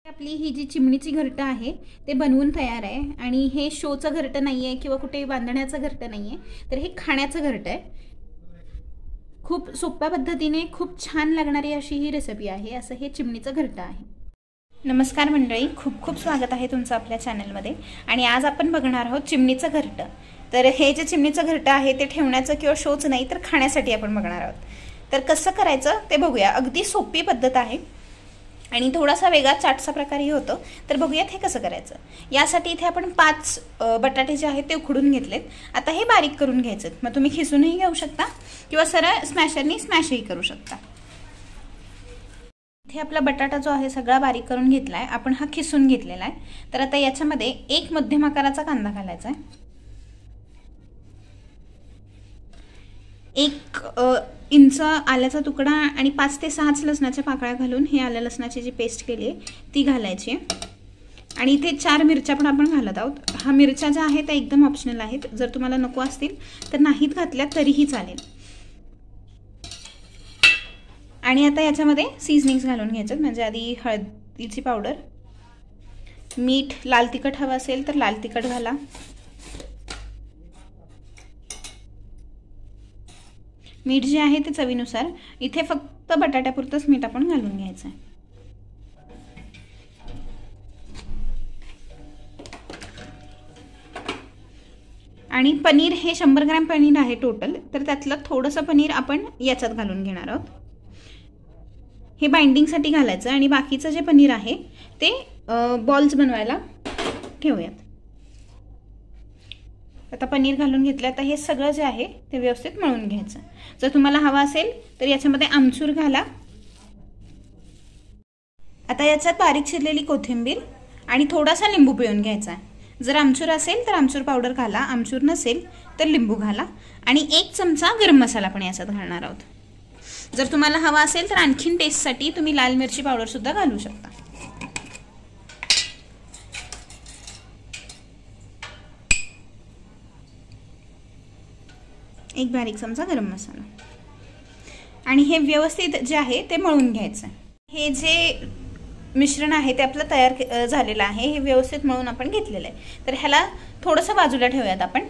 आपली ही जी चिमणीची घरटं आहे ते बनवून तयार आहे आणि हे शोचं घरटं नाही आहे किंवा कुठे बांधण्याचं घरटं नाही आहे, तर हे खाण्याचं घरटं आहे. खूप सोप्या पद्धतीने खूप छान लागणारी अशी ही रेसिपी आहे. असं हे चिमणीचं घरटं आहे. नमस्कार मंडळी, खूप खूप स्वागत आहे तुमचं आपल्या चॅनलमध्ये. आणि आज आपण बघणार आहोत चिमणीचं घरटं. तर हे जे चिमणीचं घरटं आहे ते ठेवण्याचं किंवा शोचं नाही तर खाण्यासाठी आपण बघणार आहोत. तर कसं करायचं ते बघूया. अगदी सोपी पद्धत आहे आणि थोडासा वेगळा चाटचा प्रकारही होतो. तर बघूयात हे कसं करायचं. यासाठी इथे आपण 5 बटाटे जे आहेत ते उकडून घेतलेत. आता हे बारीक करून घ्यायचे. मग तुम्ही खिसूनही घेऊ शकता किंवा सरळ स्मॅशरनी स्मॅशही करू शकता. इथे आपला बटाटा जो आहे सगळा बारीक करून घेतलाय. आपण हा खिसून घेतलेला आहे. तर आता याच्यामध्ये एक मध्यम आकाराचा कांदा घालायचा आहे. 1 इंच आल्याचा तुकडा आणि 5 ते 6 लसणाच्या पाकळ्या घालून हे आलं लसणाची जी पेस्ट केली आहे ती घालायची. आणि इथे 4 मिरच्या पण आपण घालत आहोत. हा मिरच्या ज्या आहेत त्या एकदम ऑप्शनल आहेत. जर तुम्हाला नको असतील तर नाहीत घातल्या तरीही चालेल. आणि आता याच्यामध्ये सीझनिंग्स घालून घ्यायचं. म्हणजे आधी हळदीची पावडर, मीठ, लाल तिखट हवं असेल तर लाल तिखट घाला. मीठ जे आहे ते चवीनुसार. इथे फक्त बटाट्यापुरतंच मीठ आपण घालून घ्यायचं आहे. आणि पनीर हे 100 ग्रॅम पनीर आहे टोटल. तर त्यातलं थोडंसं पनीर आपण याच्यात घालून घेणार आहोत. हे बाइंडिंगसाठी घालायचं आणि बाकीचं जे पनीर आहे ते बॉल्स बनवायला ठेवूयात. आता पनीर घालून घेतलं. आता हे सगळं जे आहे ते व्यवस्थित मळून घ्यायचं. जर तुम्हाला हवा असेल तर याच्यामध्ये आमचूर घाला. आता याच्यात बारीक चिरलेली कोथिंबीर आणि थोडासा लिंबू पिळून घ्यायचा. जर आमचूर असेल तर आमचूर पावडर घाला, आमचूर नसेल तर लिंबू घाला. आणि 1 चमचा गरम मसाला पण याच्यात घालणार आहोत. जर तुम्हाला हवा असेल तर आणखीन टेस्टसाठी तुम्ही लाल मिरची पावडर सुद्धा घालू शकता. एक बारीक चमचा गरम मसाला. आणि हे व्यवस्थित जे आहे ते मळून घ्यायचं. हे जे मिश्रण आहे ते आपलं तयार झालेलं आहे. हे व्यवस्थित मळून आपण घेतलेलं आहे. तर ह्याला थोडंसं बाजूला ठेवूयात आपण.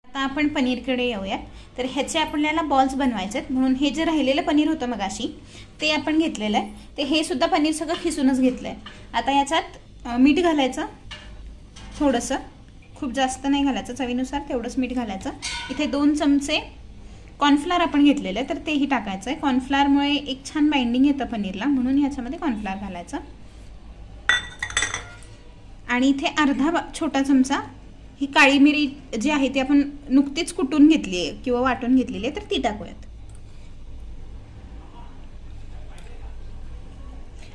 आता आपण पनीरकडे येऊयात. तर ह्याचे आपल्याला बॉल्स बनवायचे आहेत. म्हणून हे जे राहिलेलं पनीर होतं मगाशी ते आपण घेतलेलं आहे. ते हे सुद्धा पनीर सगळं खिसूनच घेतलं आहे. आता याच्यात मीठ घालायचं थोडंसं, खूप जास्त नाही घालायचं, चवीनुसार तेवढंच मीठ घालायचं. इथे 2 चमचे कॉर्नफ्लॉर आपण घेतलेलं आहे तर तेही टाकायचं आहे. कॉर्नफ्लॉरमुळे एक छान बाइंडिंग येतं पनीरला, म्हणून ह्याच्यामध्ये कॉर्नफ्लॉर घालायचं. आणि इथे अर्धा छोटा चमचा ही काळी मिरी जी आहे ती आपण नुकतीच कुटून घेतली आहे किंवा वाटून घेतलेली आहे तर ती टाकूयात.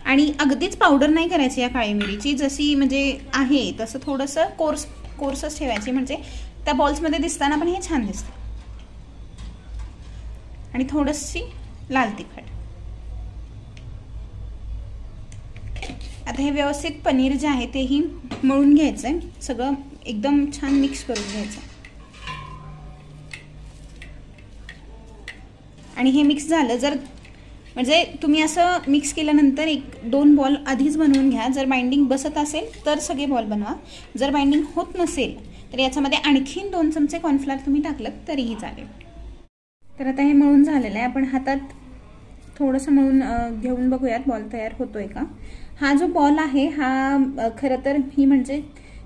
आणि अगदीच पावडर नाही करायची या काळी मिरीची. जशी म्हणजे आहे तसं थोडंसं कोर्सच ठेवायची, म्हणजे त्या बॉल्समध्ये दिसताना पण हे छान दिसतं. आणि थोडीशी लाल तिखट. आता हे व्यवस्थित पनीर जे आहे तेही मळून घ्यायचं आहे. सगळं एकदम छान मिक्स करून घ्यायचं. आणि हे मिक्स झालं, जर म्हणजे तुम्ही असं मिक्स केल्यानंतर 1-2 बॉल आधीच बनवून घ्या. जर बाइंडिंग बसत असेल तर सगळे बॉल बनवा. जर बाइंडिंग होत नसेल तर याच्यामध्ये आणखीन 2 चमचे कॉर्नफ्लॉर तुम्ही टाकलं तरीही चालेल. तर आता हे मळून झालेलं आहे. आपण हातात थोडंसं मळून घेऊन बघूयात बॉल तयार होतोय का. हा जो बॉल आहे हा खरं तर ही म्हणजे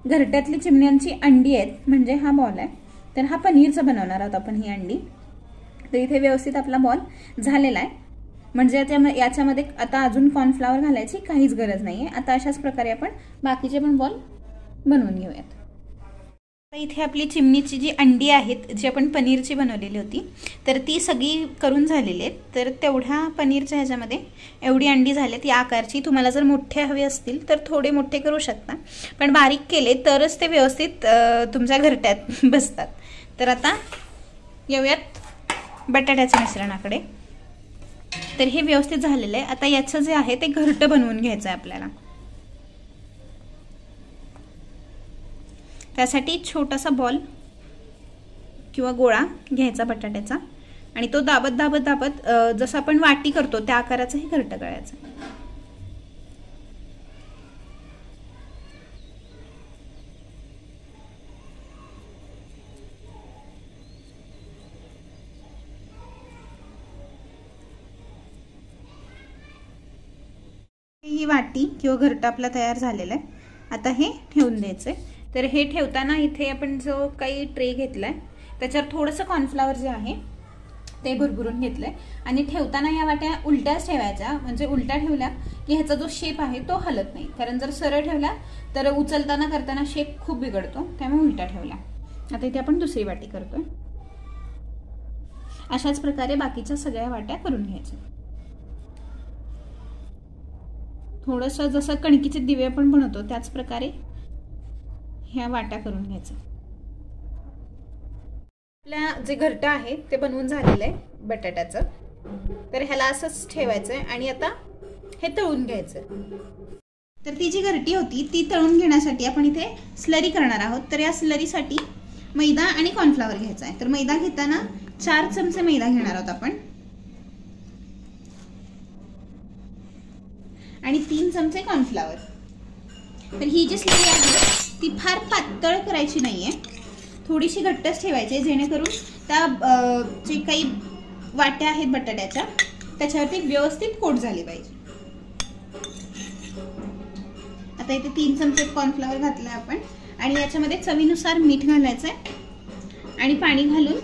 घरट्यातली चिमण्यांची अंडी आहेत, म्हणजे हा बॉल आहे. तर हा पनीरचा बनवणार आहोत आपण ही अंडी. तर इथे व्यवस्थित आपला बॉल झालेला आहे. म्हणजे याच्यामध्ये आता अजून कॉर्नफ्लॉवर घालायची काहीच गरज नाही आहे. आता अशाच प्रकारे आपण बाकीचे पण बॉल बनवून घेऊयात. इथे आपली चिमणीची जी अंडी आहेत जी आपण पनीरची बनवलेली होती तर ती सगळी करून झालेली आहेत. तर तेवढ्या पनीरच्या ह्याच्यामध्ये एवढी अंडी झालीत या आकारची. तुम्हाला जर मोठे हवे असतील तर थोडे मोठे करू शकता, पण बारीक केले तरच ते व्यवस्थित तुमच्या घरट्यात बसतात. तर आता येऊयात बटाट्याच्या मिश्रणाकडे. तर हे व्यवस्थित झालेलं आहे. आता याचं जे आहे ते घरटं बनवून घ्यायचं आहे आपल्याला. त्यासाठी छोटासा बॉल किंवा गोळा घ्यायचा बटाट्याचा आणि तो दाबत दाबत दाबत जसं आपण वाटी करतो त्या आकाराचं हे घरटं करायचं. ही वाटी किंवा घरटा आपला तयार झालेला आहे. आता हे ठेवून द्यायचं आहे. तर हे ठेवताना इथे आपण जो काही ट्रे घेतला आहे त्याच्यावर थोडंसं कॉर्नफ्लॉवर जे आहे ते भरभरून घेतलं आहे. आणि ठेवताना या वाट्या उलट्याच ठेवायच्या, म्हणजे उलट्या ठेवल्या की ह्याचा जो शेप आहे तो हलत नाही. कारण जर सरळ ठेवला तर उचलताना करताना शेप खूप बिघडतो, त्यामुळे उलट्या ठेवल्या. आता इथे आपण दुसरी वाटी करतोय. अशाच प्रकारे बाकीच्या सगळ्या वाट्या करून घ्यायच्या. थोडंसं जसं कणकीचे दिवे आपण बनवतो त्याच प्रकारे ह्या वाट्या करून घ्यायचं. आपल्या जे घरटं आहे ते बनवून झालेलं आहे बटाट्याचं. तर ह्याला असंच ठेवायचं आहे आणि आता हे तळून घ्यायचं. तर ती जी घरटी होती ती तळून घेण्यासाठी आपण इथे स्लरी करणार आहोत. तर या स्लरीसाठी मैदा आणि कॉर्नफ्लॉवर घ्यायचा आहे. तर मैदा घेताना 4 चमचे मैदा घेणार आहोत आपण आणि 3 चमचे कॉर्नफ्लॉवर. तर ही जी स्लरी आहे ती फार पातळ करायची नाहीये, थोडीशी घट्टच ठेवायची जेणेकरून त्या जे काही वाट्या आहेत बटाट्याच्या त्याच्यावरती व्यवस्थित कोट झाली पाहिजे. आता इथे 3 चमचे कॉर्नफ्लॉवर घातलं आपण आणि याच्यामध्ये चवीनुसार मीठ घालायचं आहे आणि पाणी घालून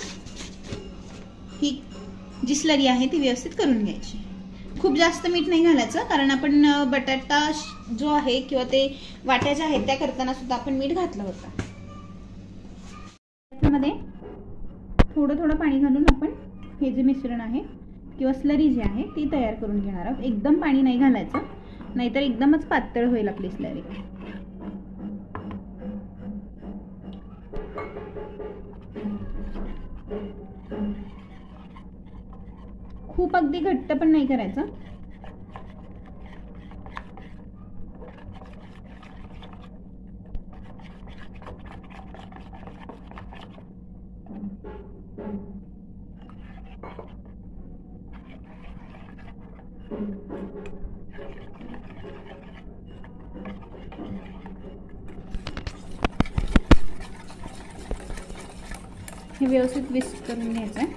ही जी स्लरी आहे ती व्यवस्थित करून घ्यायची. खूप जास्त मीठ नाही घालायचं कारण आपण बटाटा जो आहे किंवा ते वाट्या ज्या आहेत त्या करताना सुद्धा आपण मीठ घातलं होतं. त्यामध्ये थोडं थोडं पाणी घालून आपण हे जे मिश्रण आहे किंवा स्लरी जी आहे ती तयार करून घेणार आहोत. एकदम पाणी नाही घालायचं, नाहीतर एकदमच पातळ होईल आपली स्लरी. खूप अगदी घट्ट पण नाही करायचं. हे व्यवस्थित विस्क करून घ्यायचं आहे.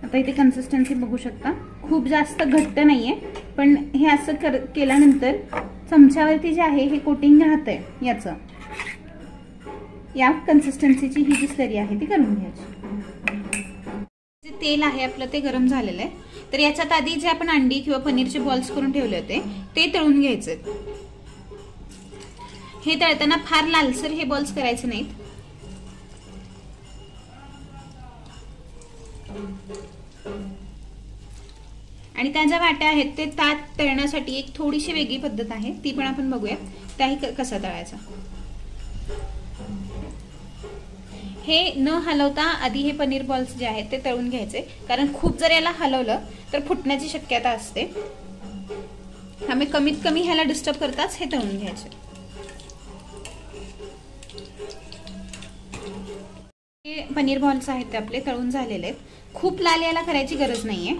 आता इथे कन्सिस्टन्सी बघू शकता, खूप जास्त घट्ट नाहीये, पण हे असं केल्यानंतर चमच्यावरती जे आहे हे कोटिंग राहतंय याचं, या कन्सिस्टन्सीची ही जी स्लरी आहे ती करून घ्यायची. जे तेल आहे आपलं ते गरम झालेलं आहे. तर याच्यात आधी जे आपण अंडी किंवा पनीरचे बॉल्स करून ठेवले होते ते तळून घ्यायचे. हे तळताना फार लालसर हे बॉल्स करायचे नाहीत. आणि त्या ज्या वाट्या आहेत ते ताट तळण्यासाठी एक थोडीशी वेगळी पद्धत आहे, ती पण आपण बघूया. त्याही कसा तळायचा. हे न हलवता आधी हे पनीर बॉल्स जे आहेत ते तळून घ्यायचे, कारण खूप जर याला हलवलं तर फुटण्याची शक्यता असते. त्यामुळे कमीत कमी ह्याला डिस्टर्ब करताच हे तळून घ्यायचे. हे पनीर बॉल्स आहेत ते आपले तळून झालेले आहेत. खूप लाल याला करायची गरज नाहीये.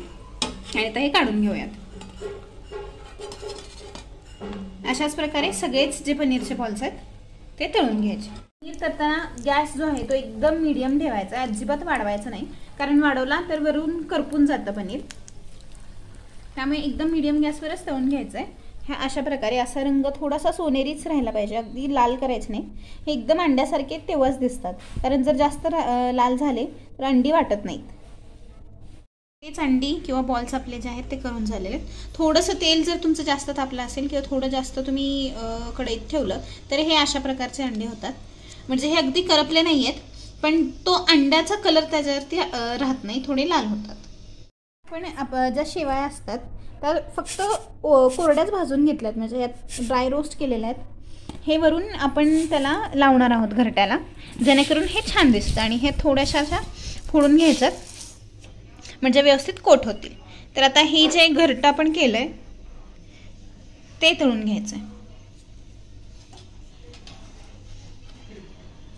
आणि आता हे काढून घेऊयात. अशाच प्रकारे सगळेच जे पनीरचे बॉल्स आहेत ते तळून घ्यायचे. पनीर तळताना गॅस जो आहे तो एकदम मीडियम ठेवायचा, अजिबात वाढवायचा नाही, कारण वाढवला तर वरून करपून जातं पनीर. त्यामुळे एकदम मीडियम गॅसवरच तळून घ्यायचं आहे. ह्या अशा प्रकारे असा रंग थोडासा सोनेरीच राहायला पाहिजे, अगदी लाल करायचे नाही. हे एकदम अंड्यासारखे तेव्हाच दिसतात, कारण जर जास्त लाल झाले तर अंडी वाटत नाहीत. तेच अंडी किंवा बॉल्स आपले जे आहेत ते करून झालेले आहेत. थोडंसं तेल जर तुमचं जास्त तापलं असेल किंवा थोडं जास्त तुम्ही कढईत ठेवलं तर हे अशा प्रकारचे अंडे होतात. म्हणजे हे अगदी करपले नाही आहेत, पण तो अंड्याचा कलर त्याच्यावरती राहत नाही, थोडे लाल होतात. पण ज्या शेवाया असतात त्या फक्त कोरड्याच भाजून घेतल्यात, म्हणजे यात ड्राय रोस्ट केलेल्या आहेत. हे वरून आपण त्याला लावणार आहोत घरट्याला, जेणेकरून हे छान दिसतं. आणि हे थोड्याशा अशा फोडून घ्यायच्यात म्हणजे व्यवस्थित कोट होतील. तर आता हे जे घरटं आपण केलंय ते तळून घ्यायचं आहे.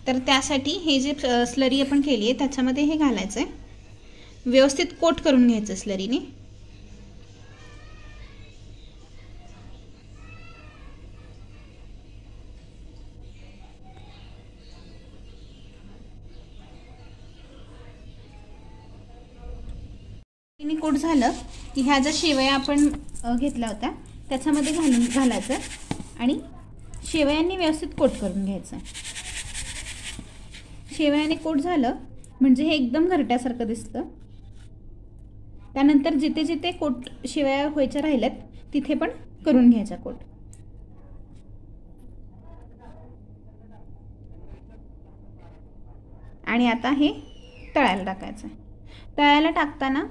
तर त्यासाठी हे जे स्लरी आपण केली आहे त्याच्यामध्ये हे घालायचं आहे, व्यवस्थित कोट करून घ्यायचं स्लरीने. आणि कोट झालं की ह्या ज्या शेवया आपण घेतल्या होत्या त्याच्यामध्ये घालायचं आणि शेवयांनी व्यवस्थित कोट करून घ्यायचं. शेवयाने कोट झालं म्हणजे हे एकदम घरट्यासारखं दिसतं. त्यानंतर जिथे जिथे कोट शेवया व्हायच्या राहिल्यात तिथे पण करून घ्यायचा कोट. आणि आता हे तळायला टाकायचं. तळायला टाकताना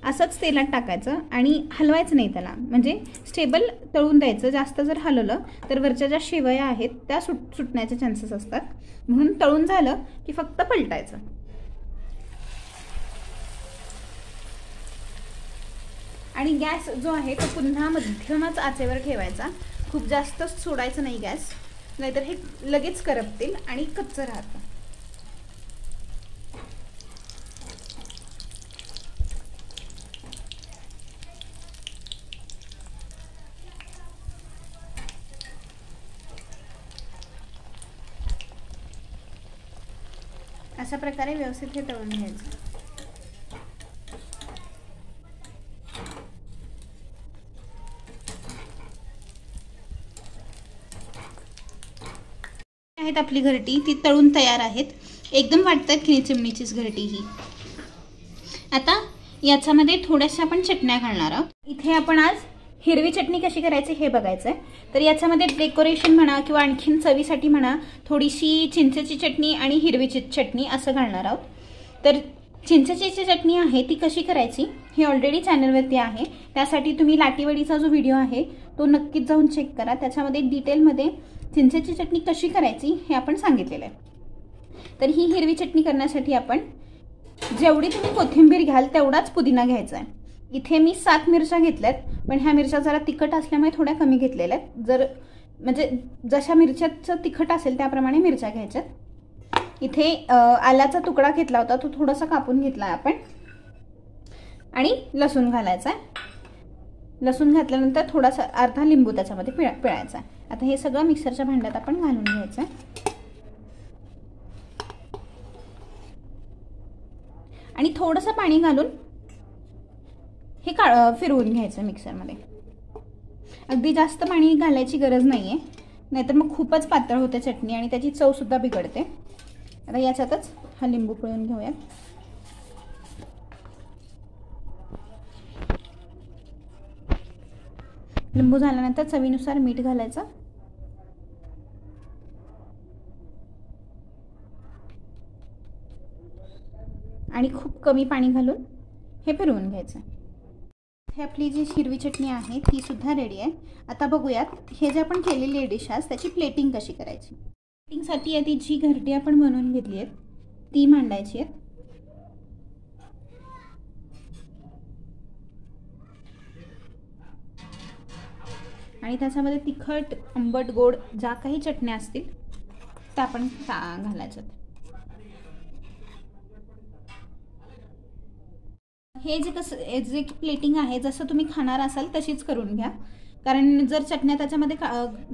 असंच तेलात टाकायचं आणि हलवायचं नाही त्याला, म्हणजे स्टेबल तळून द्यायचं. जास्त जर हलवलं तर वरच्या ज्या शेवया आहेत त्या सुटण्याचे चान्सेस असतात. म्हणून तळून झालं की फक्त पलटायचं. आणि गॅस जो आहे तो पुन्हा मध्यमच आचेवर ठेवायचा. खूप जास्त सोडायचं नाही गॅस, नाहीतर हे लगेच करपतील आणि कच्चं राहतं. अशा प्रकारे व्यवस्थित हे तळून घ्यायचं. आहेत आपली घरटी, ती तळून तयार आहेत. एकदम वाटतात की चिमणीचीच घरटी ही. आता याच्यामध्ये थोड्याशा आपण चटण्या घालणार आहोत. इथे आपण आज हिरवी चटणी कशी करायची हे बघायचं आहे. तर याच्यामध्ये डेकोरेशन म्हणा किंवा आणखीन चवीसाठी म्हणा थोडीशी चिंचेची चटणी आणि हिरवी चटणी असं घालणार आहोत. तर चिंचेची चटणी आहे ती कशी करायची हे ऑलरेडी चॅनलवरती आहे. त्यासाठी तुम्ही लाटीवडीचा जो व्हिडिओ आहे तो नक्कीच जाऊन चेक करा. त्याच्यामध्ये डिटेलमध्ये चिंचेची चटणी कशी करायची हे आपण सांगितलेलं आहे. तर ही हिरवी चटणी करण्यासाठी आपण जेवढी तुम्ही कोथिंबीर घ्याल तेवढाच पुदिना घ्यायचा आहे. इथे मी 7 मिरच्या घेतल्यात, पण ह्या मिरच्या जरा तिखट असल्यामुळे थोड्या कमी घेतलेल्या आहेत. जर म्हणजे जशा मिरच्याचं तिखट असेल त्याप्रमाणे मिरच्या घ्यायच्यात. इथे आल्याचा तुकडा घेतला होता, तो थोडासा कापून घेतला आपण. आणि लसूण घालायचा आहे. लसूण घातल्यानंतर थोडासा अर्धा लिंबू त्याच्यामध्ये पिळायचा आहे. आता हे सगळं मिक्सरच्या भांड्यात आपण घालून घ्यायचं आहे. आणि थोडंसं पाणी घालून हे फिरवून घ्यायचं मिक्सरमध्ये. अगदी जास्त पाणी घालायची गरज नाहीये, नाहीतर मग खूपच पातळ होते चटणी आणि त्याची चव सुद्धा बिघडते. आता याच्यातच हा लिंबू पिळून घेऊयात. लिंबू झाल्यानंतर चवीनुसार मीठ घालायचं. आणि खूप कमी पाणी घालून हे फिरवून घ्यायचं. हे आपली जी हिरवी चटणी आहे ती सुद्धा रेडी आहे. आता बघूयात हे जे आपण केलेली आहे डिश आज त्याची प्लेटिंग कशी करायची. प्लेटिंगसाठी आधी जी घरटी आपण बनवून घेतली आहे ती मांडायची आहे. आणि त्याच्यामध्ये तिखट, आंबट, गोड ज्या काही चटण्या असतील त्या आपण घालायच्यात. हे जे प्लेटिंग आहे जसं तुम्ही खाणार असाल तशीच करून घ्या. कारण जर चटण्या त्याच्यामध्ये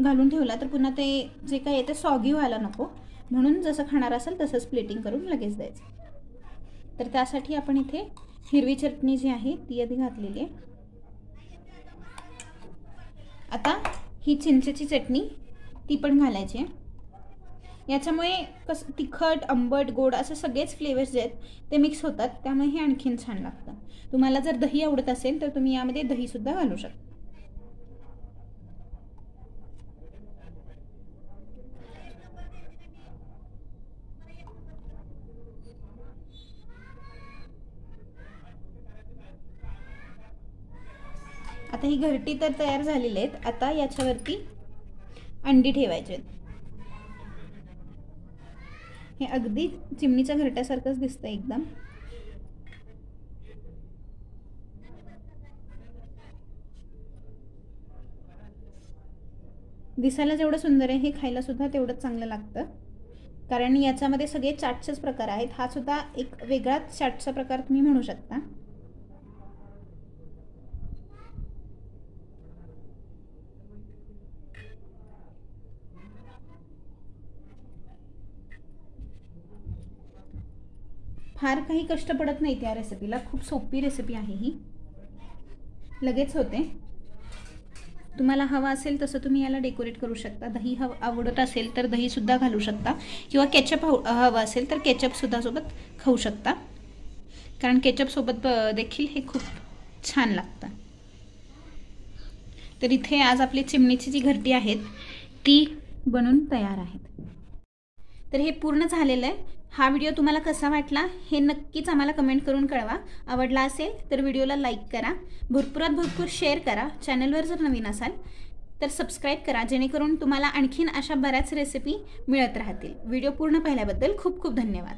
घालून ठेवला तर पुन्हा ते जे काही आहे ते सॉगी व्हायला नको. म्हणून जसं खाणार असाल तसंच प्लेटिंग करून लगेच द्यायचं. तर त्यासाठी आपण इथे हिरवी चटणी जी आहे ती आधी घातलेली आहे. आता ही चिंचेची चटणी ती पण घालायची आहे. याच्यामुळे कसं तिखट, आंबट, गोड असं सगळेच फ्लेवर्स जे आहेत ते मिक्स होतात, त्यामुळे हे आणखीन छान लागतं. तुम्हाला जर दही आवडत असेल तर तुम्ही यामध्ये दही सुद्धा घालू शकता. आता ही घरटी तर तयार झालेली आहेत. आता याच्यावरती अंडी ठेवायचे आहेत. हे अगदी चिमणीच्या घरट्यासारखंच दिसतं एकदम. दिसायला जेवढं सुंदर आहे हे खायला सुद्धा तेवढंच चांगलं लागतं. कारण याच्यामध्ये सगळे चाटचेच प्रकार आहेत. हा सुद्धा एक वेगळाच चाटचा प्रकार तुम्ही म्हणू शकता. फार काही कष्ट पडत नाही त्या रेसिपीला, खूप सोपी रेसिपी आहे ही, लगेच होते. तुम्हाला हवा असेल तसं तुम्ही याला डेकोरेट करू शकता. दही आवडत असेल तर दहीसुद्धा घालू शकता, किंवा केचप हवं असेल तर केचपसुद्धा सोबत खाऊ शकता, कारण केचपसोबत देखील हे खूप छान लागतं. तर इथे आज आपली चिमणीची जी घरटी आहेत ती बनून तयार आहेत. तर हे पूर्ण झालेलं आहे. हा व्हिडिओ तुम्हाला कसा वाटला हे नक्कीच आम्हाला कमेंट करून कळवा. आवडला असेल तर व्हिडिओला लाईक करा, भरपुरात भरपूर शेअर करा. चॅनलवर जर नवीन असाल तर सबस्क्राईब करा, जेणेकरून तुम्हाला आणखीन अशा बऱ्याच रेसिपी मिळत राहतील. व्हिडिओ पूर्ण पाहिल्याबद्दल खूप खूप धन्यवाद.